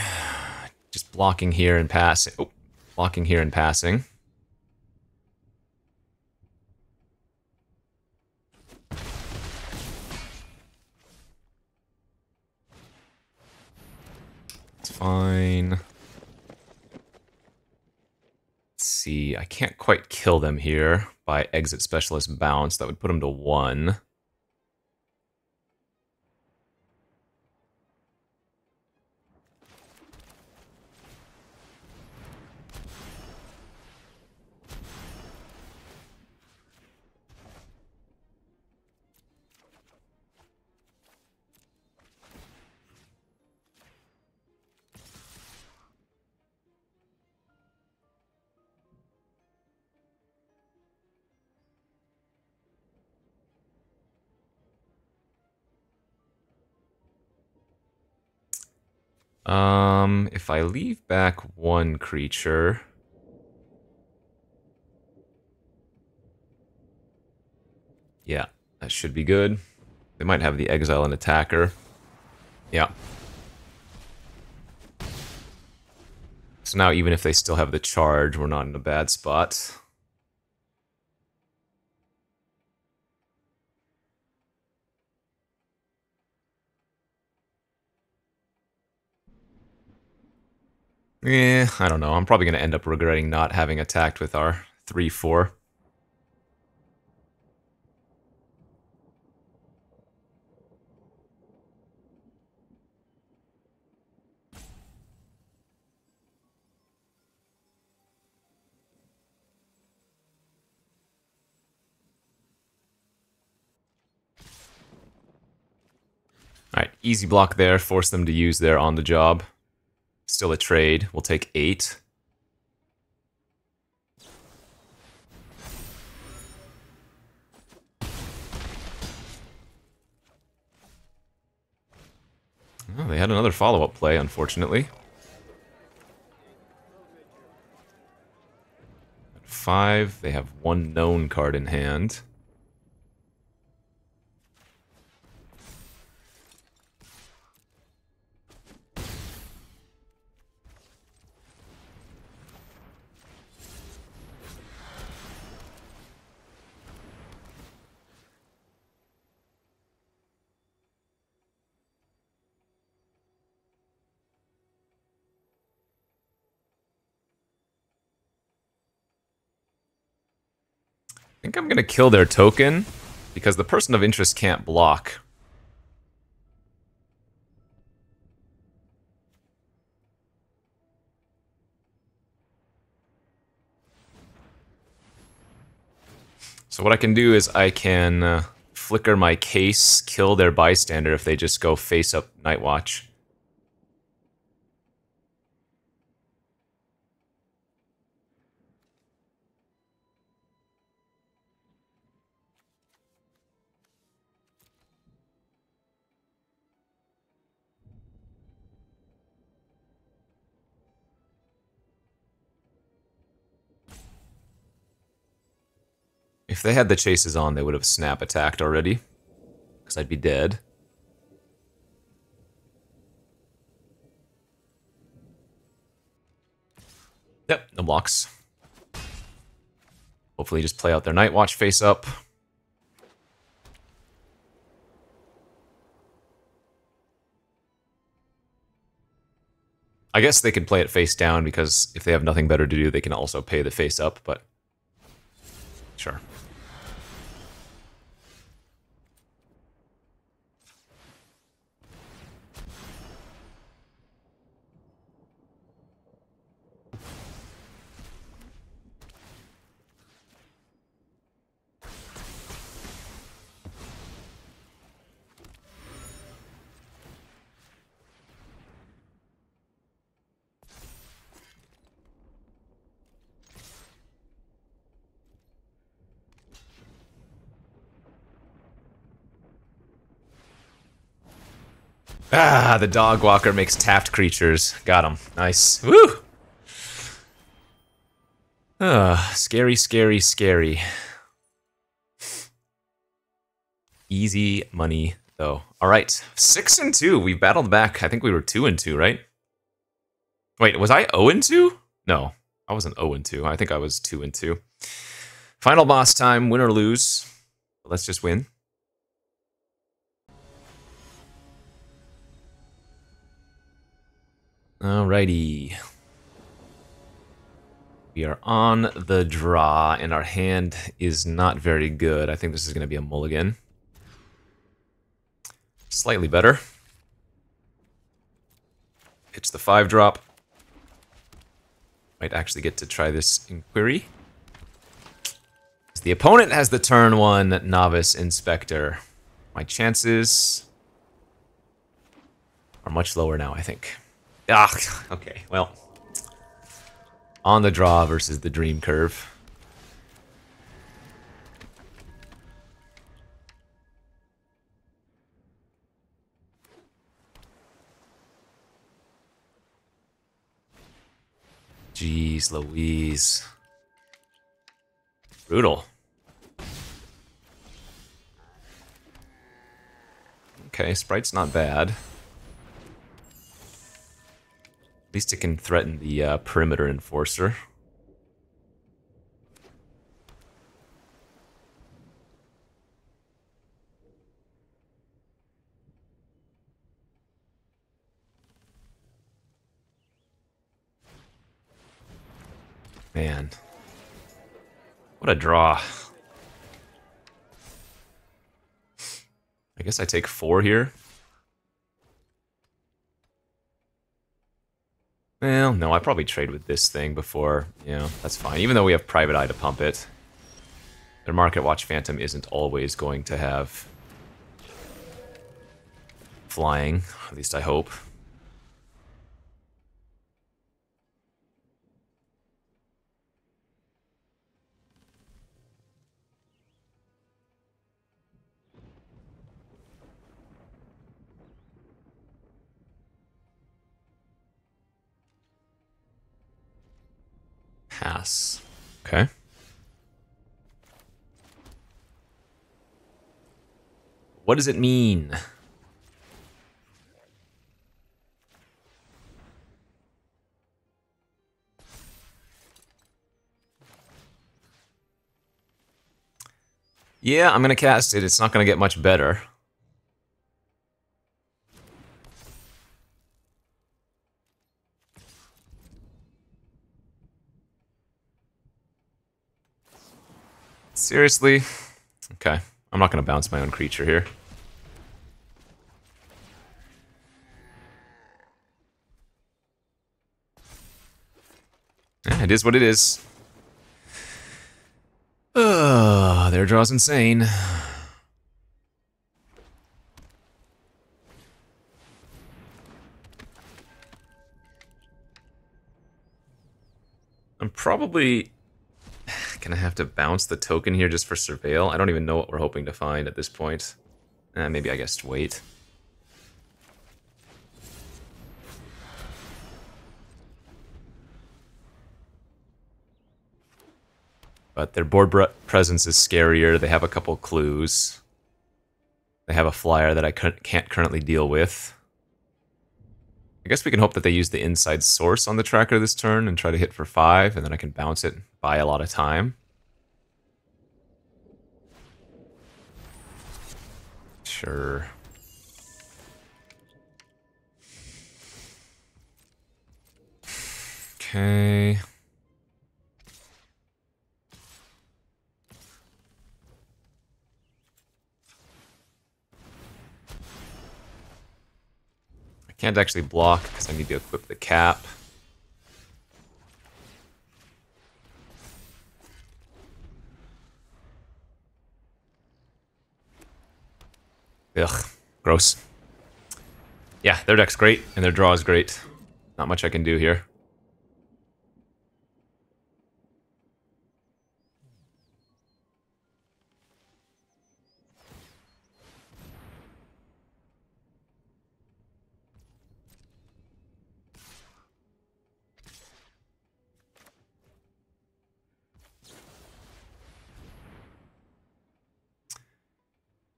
A: Just blocking here and passing. Oh, blocking here and passing. It's fine. Let's see, I can't quite kill them here by Exit Specialist Bounce. That would put them to 1. If I leave back 1 creature... Yeah, that should be good. They might have the Exile and Attacker. Yeah. So now even if they still have the charge, we're not in a bad spot. I don't know. I'm probably going to end up regretting not having attacked with our 3-4. Alright, easy block there. Force them to use their on the job. Still a trade. We'll take 8. Oh, they had another follow-up play, unfortunately. At 5, they have 1 known card in hand. I think I'm going to kill their token, because the person of interest can't block. So what I can do is I can flicker my case, kill their bystander if they just go face up Night Watch. If they had the chases on, they would have snap attacked already, because I'd be dead. Yep, no blocks. Hopefully just play out their Night Watch face up. I guess they could play it face down, because if they have nothing better to do, they can also pay the face up, but sure. Ah, the dog walker makes tapped creatures. Got him. Nice. Woo! Scary, scary, scary. Easy money, though. All right, 6-2. We battled back. I think we were 2-2, right? Wait, was I 0-2? No, I wasn't 0-2. I think I was 2-2. Final boss time, win or lose. Let's just win. Alrighty. We are on the draw, and our hand is not very good. I think this is going to be a mulligan. Slightly better. Pitch the 5-drop. Might actually get to try this Inquiry. The opponent has the turn 1 Novice Inspector. My chances are much lower now, I think. Ah, okay, well. On the draw versus the Dream Curve. Jeez Louise. Brutal. Okay, Sprite's not bad. At least it can threaten the Perimeter Enforcer. Man. What a draw. I guess I take 4 here. Well, no, I probably trade with this thing before. Yeah, that's fine. Even though we have Private Eye to pump it. Their Market Watch Phantom isn't always going to have flying. At least I hope. Pass. Okay. What does it mean? Yeah, I'm gonna cast it. It's not gonna get much better. Seriously? Okay. I'm not going to bounce my own creature here. Yeah, it is what it is. Their their draw's insane. I'm probably gonna have to bounce the token here just for surveil. I don't even know what we're hoping to find at this point. Maybe I guess wait. But their board presence is scarier. They have a couple clues. They have a flyer that I can't currently deal with. I guess we can hope that they use the inside source on the tracker this turn and try to hit for 5, and then I can bounce it and buy a lot of time. Sure. Okay. I can't actually block because I need to equip the cap. Ugh, gross. Yeah, their deck's great, and their draw is great. Not much I can do here.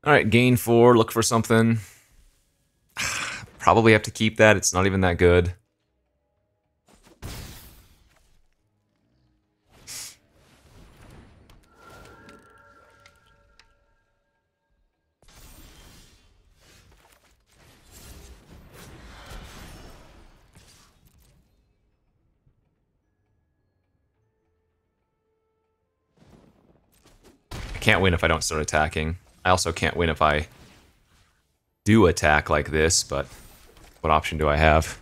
A: Alright, gain 4, look for something. Probably have to keep that, it's not even that good. I can't win if I don't start attacking. I also can't win if I do attack like this, but what option do I have?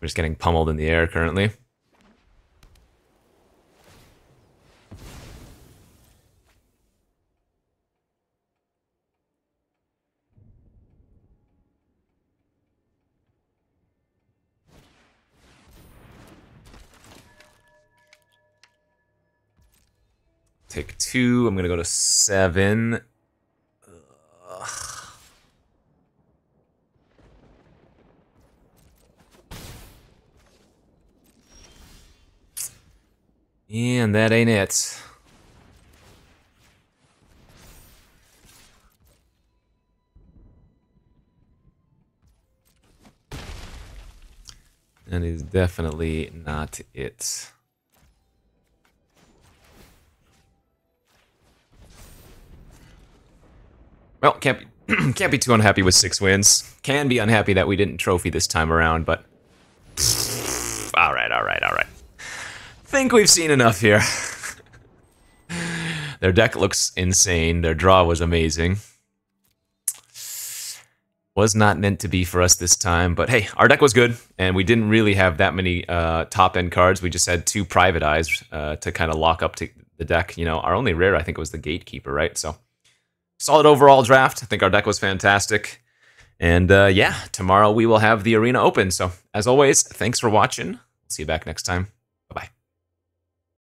A: I'm just getting pummeled in the air currently. Take 2, I'm gonna go to 7. And that ain't it. That is definitely not it. Well, can't be too unhappy with 6 wins. Can be unhappy that we didn't trophy this time around, but all right. Think we've seen enough here. Their deck looks insane. Their draw was amazing. Was not meant to be for us this time, but hey, our deck was good, and we didn't really have that many top-end cards. We just had 2 Private Eyes to kind of lock up to the deck. You know, our only rare, I think, was the Gatekeeper, right? So, solid overall draft. I think our deck was fantastic. And yeah, tomorrow we will have the arena open. So, as always, thanks for watching. See you back next time. Bye-bye.